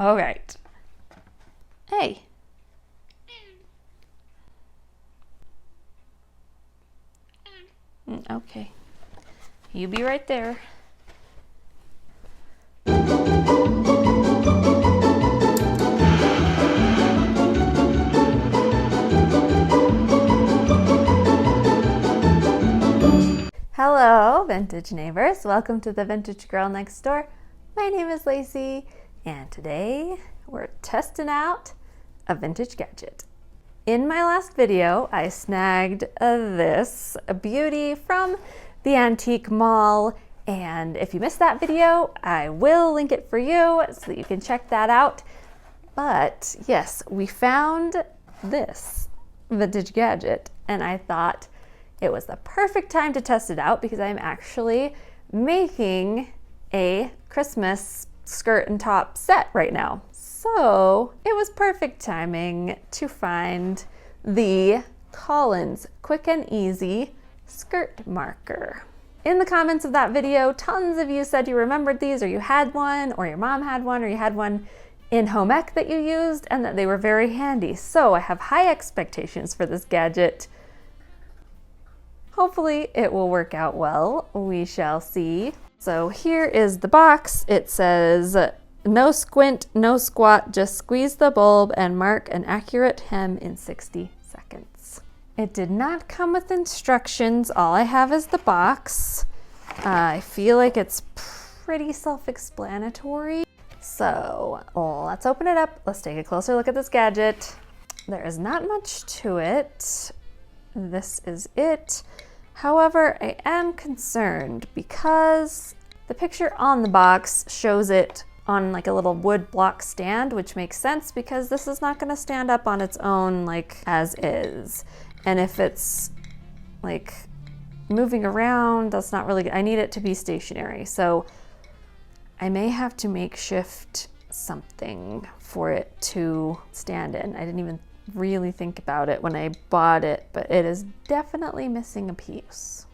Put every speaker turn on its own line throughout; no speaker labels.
All right. Hey. Okay. You be right there. Hello, vintage neighbors. Welcome to the Vintage Girl Next Door. My name is Laci, and today we're testing out a vintage gadget. In my last video, I snagged a beauty from the antique mall, and if you missed that video, I will link it for you so that you can check that out. But yes, we found this vintage gadget, and I thought it was the perfect time to test it out because I'm actually making a Christmas skirt and top set right now. So it was perfect timing to find the Collins Quick and Easy skirt marker. In the comments of that video, tons of you said you remembered these, or you had one, or your mom had one, or you had one in home ec that you used, and that they were very handy. So I have high expectations for this gadget. Hopefully it will work out well. We shall see. So here is the box. It says, no squint, no squat, just squeeze the bulb and mark an accurate hem in 60 seconds. It did not come with instructions. All I have is the box. I feel like it's pretty self-explanatory. So let's open it up. Let's take a closer look at this gadget. There is not much to it. This is it. However, I am concerned because the picture on the box shows it on like a little wood block stand, which makes sense because this is not going to stand up on its own like as is. And if it's like moving around, that's not really good. I need it to be stationary. So I may have to makeshift something for it to stand in. I didn't even really think about it when I bought it, but it is definitely missing a piece.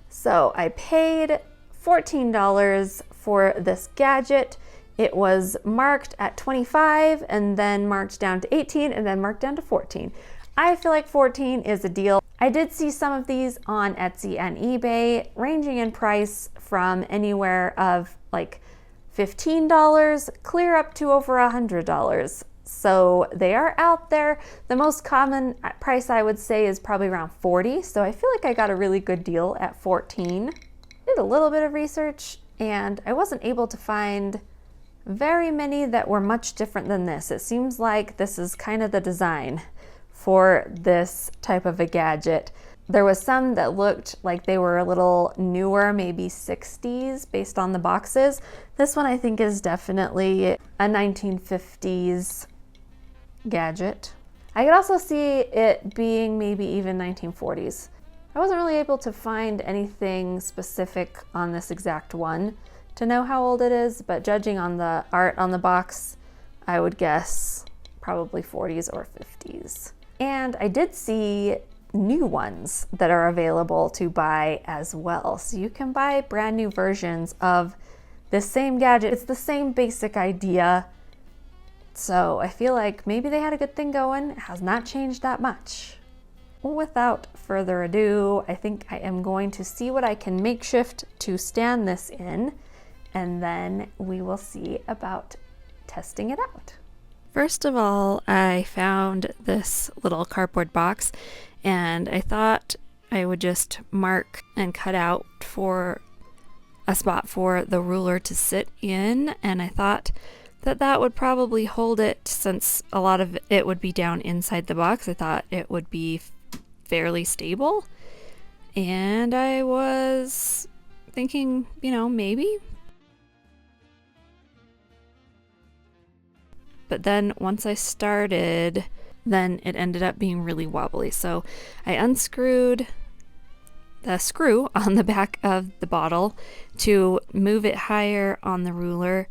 So I paid $14 for this gadget. It was marked at 25 and then marked down to 18 and then marked down to 14. I feel like 14 is a deal. I did see some of these on Etsy and eBay, ranging in price from anywhere of like $15 clear up to over $100. So they are out there. The most common price I would say is probably around 40. So I feel like I got a really good deal at 14. Did a little bit of research and I wasn't able to find very many that were much different than this. It seems like this is kind of the design for this type of a gadget. There was some that looked like they were a little newer, maybe 60s based on the boxes. This one I think is definitely a 1950s gadget. I could also see it being maybe even 1940s. I wasn't really able to find anything specific on this exact one to know how old it is, but judging on the art on the box, I would guess probably 40s or 50s. And I did see new ones that are available to buy as well. So you can buy brand new versions of this same gadget. It's the same basic idea. So I feel like maybe they had a good thing going. It has not changed that much. Without further ado, I think I am going to see what I can makeshift to stand this in, and then we will see about testing it out. First of all, I found this little cardboard box, and I thought I would just mark and cut out for a spot for the ruler to sit in, and I thought that would probably hold it since a lot of it would be down inside the box. I thought it would be fairly stable, and I was thinking, maybe. But then once I started, then it ended up being really wobbly. So I unscrewed the screw on the back of the bottle to move it higher on the ruler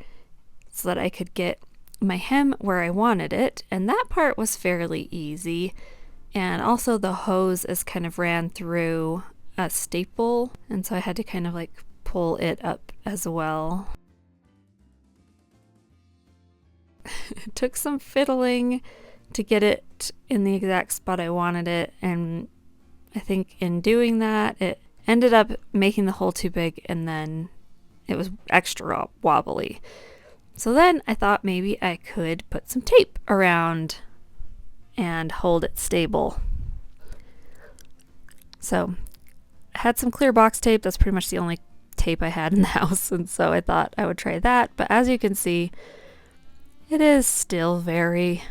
so that I could get my hem where I wanted it. And that part was fairly easy. And also the hose is kind of ran through a staple. And so I had to kind of like pull it up as well. It took some fiddling to get it in the exact spot I wanted it, and I think in doing that, it ended up making the hole too big, and then it was extra wobbly. So then I thought maybe I could put some tape around and hold it stable. So I had some clear box tape. That's pretty much the only tape I had in the house, and so I thought I would try that. But as you can see, it is still very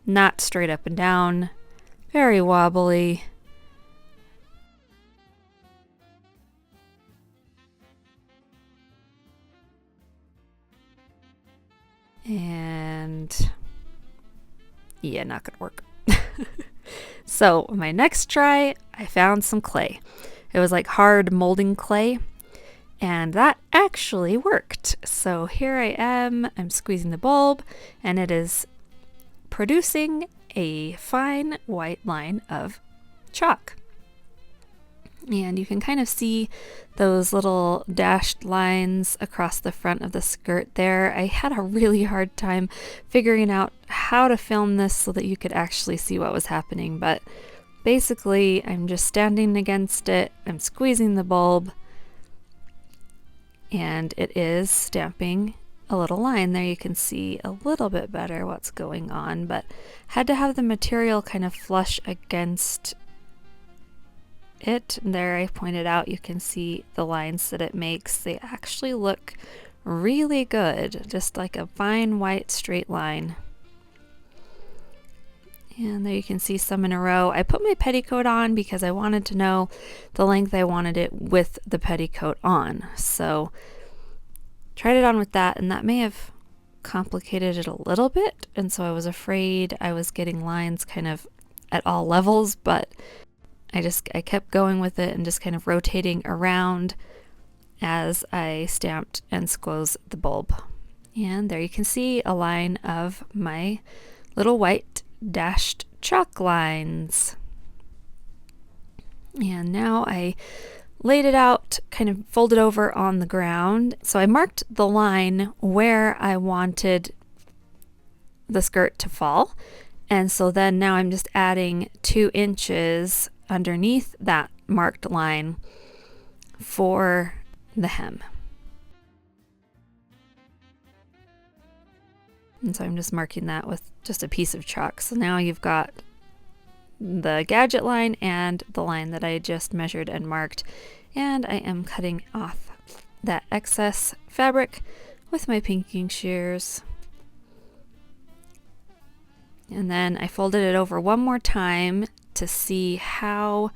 not straight up and down, very wobbly. And yeah, not gonna work. So my next try, I found some clay. It was like hard molding clay, and that actually worked. So here I am, I'm squeezing the bulb, and it is producing a fine white line of chalk. And you can kind of see those little dashed lines across the front of the skirt there. I had a really hard time figuring out how to film this so that you could actually see what was happening, but basically I'm just standing against it, I'm squeezing the bulb, and it is stamping a little line there. You can see a little bit better what's going on, but had to have the material kind of flush against it. There, I pointed out, you can see the lines that it makes. They actually look really good, just like a fine white straight line. And there you can see some in a row. I put my petticoat on because I wanted to know the length I wanted it with the petticoat on. So tried it on with that, and that may have complicated it a little bit, and so I was afraid I was getting lines kind of at all levels, but I kept going with it and just kind of rotating around as I stamped and squoze the bulb. And there you can see a line of my little white dashed chalk lines. And now I laid it out, kind of folded over on the ground. So I marked the line where I wanted the skirt to fall. And so then now I'm just adding 2 inches underneath that marked line for the hem. And so I'm just marking that with just a piece of chalk. So now you've got the gadget line and the line that I just measured and marked. And I am cutting off that excess fabric with my pinking shears. And then I folded it over one more time to see how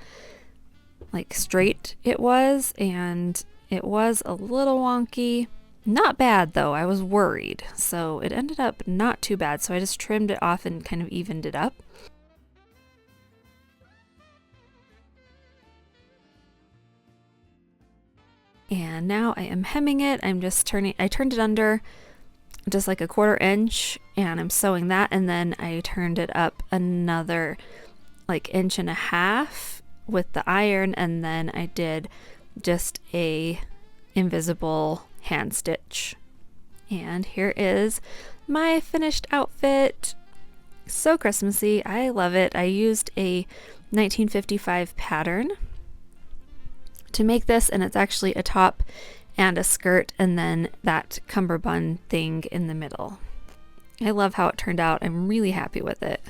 like straight it was, and it was a little wonky. Not bad though, I was worried. So it ended up not too bad. So I just trimmed it off and kind of evened it up. And now I am hemming it. I turned it under just like a 1/4 inch, and I'm sewing that, and then I turned it up another like 1.5 inches with the iron, and then I did just a invisible hand stitch. And here is my finished outfit. So Christmassy, I love it. I used a 1955 pattern to make this, and it's actually a top and a skirt, and then that cummerbund thing in the middle. I love how it turned out. I'm really happy with it.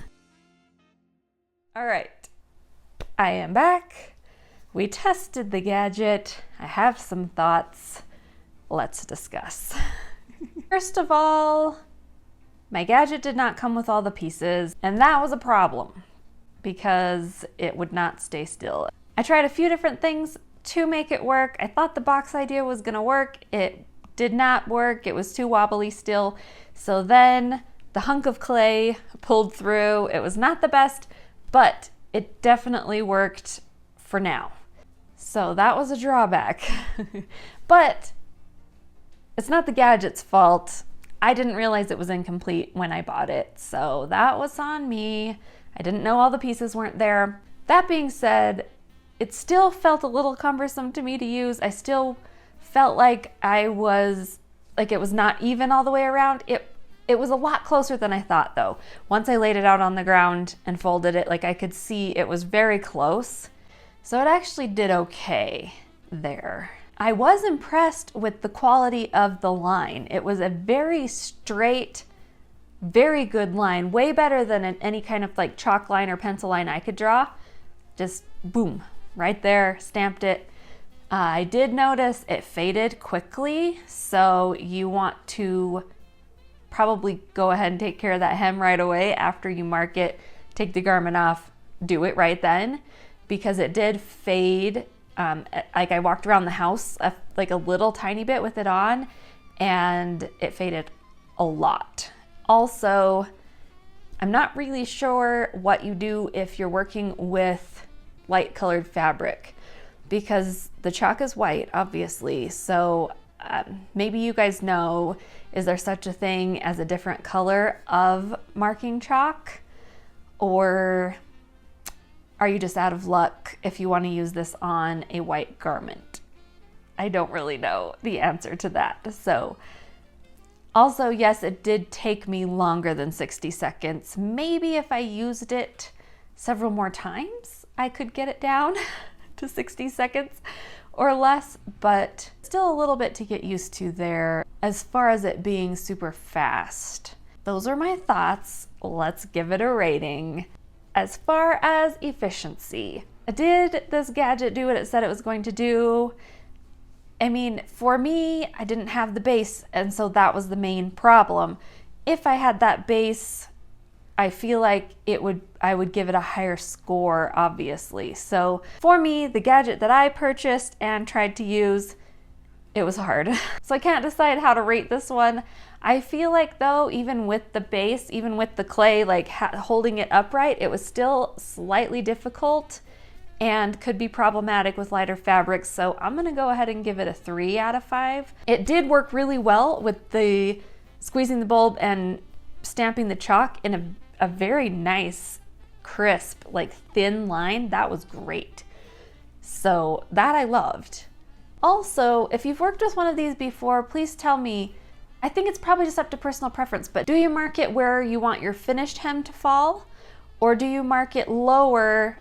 All right, I am back. We tested the gadget. I have some thoughts. Let's discuss. First of all, my gadget did not come with all the pieces, and that was a problem because it would not stay still. I tried a few different things to make it work. I thought the box idea was gonna work. It did not work. It was too wobbly still. So then the hunk of clay pulled through. It was not the best, but it definitely worked for now. So that was a drawback. But it's not the gadget's fault. I didn't realize it was incomplete when I bought it. So that was on me. I didn't know all the pieces weren't there. That being said, it still felt a little cumbersome to me to use. I still felt like it was not even all the way around. It was a lot closer than I thought though. Once I laid it out on the ground and folded it, like I could see it was very close. So it actually did okay there. I was impressed with the quality of the line. It was a very straight, very good line, way better than any kind of like chalk line or pencil line I could draw. Just boom, right there, stamped it. I did notice it faded quickly, so you want to probably go ahead and take care of that hem right away after you mark it. Take the garment off, do it right then, because it did fade. Like I walked around the house like a little tiny bit with it on, and it faded a lot. Also, I'm not really sure what you do if you're working with light colored fabric, because the chalk is white, obviously. So maybe you guys know, is there such a thing as a different color of marking chalk? Or are you just out of luck if you want to use this on a white garment? I don't really know the answer to that. So also, yes, it did take me longer than 60 seconds. Maybe if I used it several more times, I could get it down to 60 seconds or less, but still a little bit to get used to there as far as it being super fast. Those are my thoughts. Let's give it a rating. As far as efficiency, did this gadget do what it said it was going to do? I mean, for me, I didn't have the base, and so that was the main problem. If I had that base, I feel like I would give it a higher score, obviously. So for me, the gadget that I purchased and tried to use, it was hard. So I can't decide how to rate this one. I feel like though, even with the base, even with the clay, like holding it upright, it was still slightly difficult and could be problematic with lighter fabrics. So I'm gonna go ahead and give it a 3 out of 5. It did work really well with the squeezing the bulb and stamping the chalk in a very nice, crisp, like thin line. That was great. So that I loved. Also, if you've worked with one of these before, please tell me. I think it's probably just up to personal preference, but do you mark it where you want your finished hem to fall? Or do you mark it lower,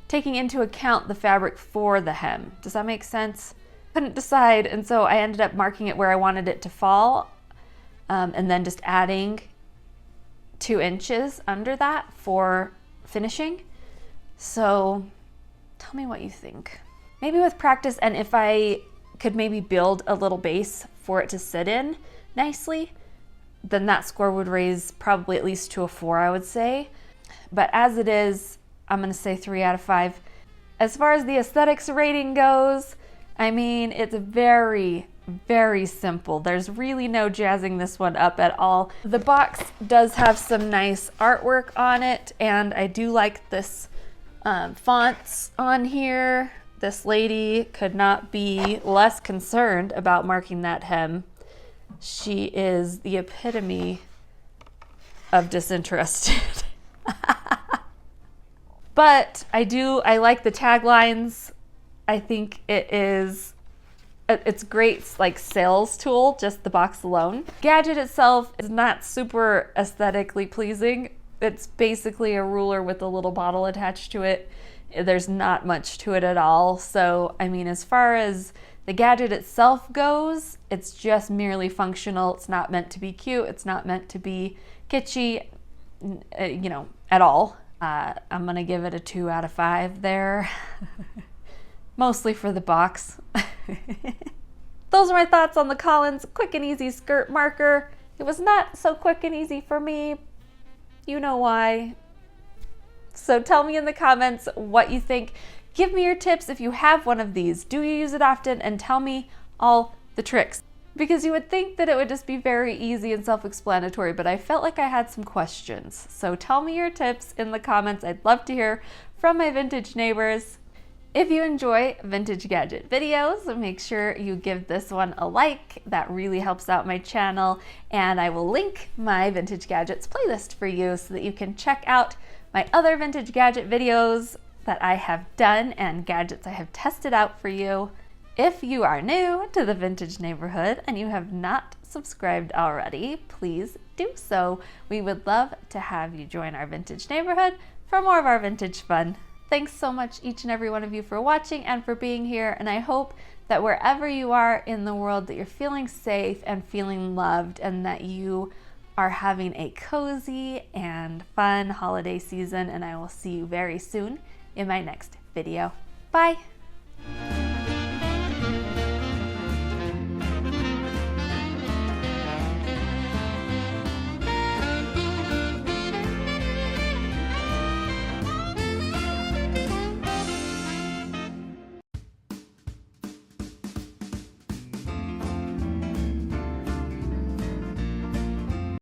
taking into account the fabric for the hem? Does that make sense? Couldn't decide, and so I ended up marking it where I wanted it to fall, and then just adding 2 inches under that for finishing. So tell me what you think. Maybe with practice, and if I could maybe build a little base for it to sit in nicely, then that score would raise probably at least to a 4, I would say. But as it is, I'm gonna say 3 out of 5. As far as the aesthetics rating goes, I mean, it's very, very simple. There's really no jazzing this one up at all. The box does have some nice artwork on it, and I do like this fonts on here. This lady could not be less concerned about marking that hem. She is the epitome of disinterested. But I like the taglines. I think it's great, like sales tool, just the box alone. Gadget itself is not super aesthetically pleasing. It's basically a ruler with a little bottle attached to it. There's not much to it at all. So, I mean, as far as the gadget itself goes, it's just merely functional. It's not meant to be cute. It's not meant to be kitschy, at all. I'm gonna give it a 2 out of 5 there. Mostly for the box. Those are my thoughts on the Collins Quick and Easy Skirt Marker. It was not so quick and easy for me. You know why. So tell me in the comments what you think. Give me your tips if you have one of these. Do you use it often? And tell me all the tricks. Because you would think that it would just be very easy and self-explanatory, but I felt like I had some questions. So tell me your tips in the comments. I'd love to hear from my vintage neighbors. If you enjoy vintage gadget videos, make sure you give this one a like. That really helps out my channel. And I will link my vintage gadgets playlist for you so that you can check out my other vintage gadget videos that I have done and gadgets I have tested out for you. If you are new to the vintage neighborhood and you have not subscribed already, please do so. We would love to have you join our vintage neighborhood for more of our vintage fun. Thanks so much, each and every one of you, for watching and for being here, and I hope that wherever you are in the world that you're feeling safe and feeling loved, and that you are having a cozy and fun holiday season, and I will see you very soon in my next video. Bye!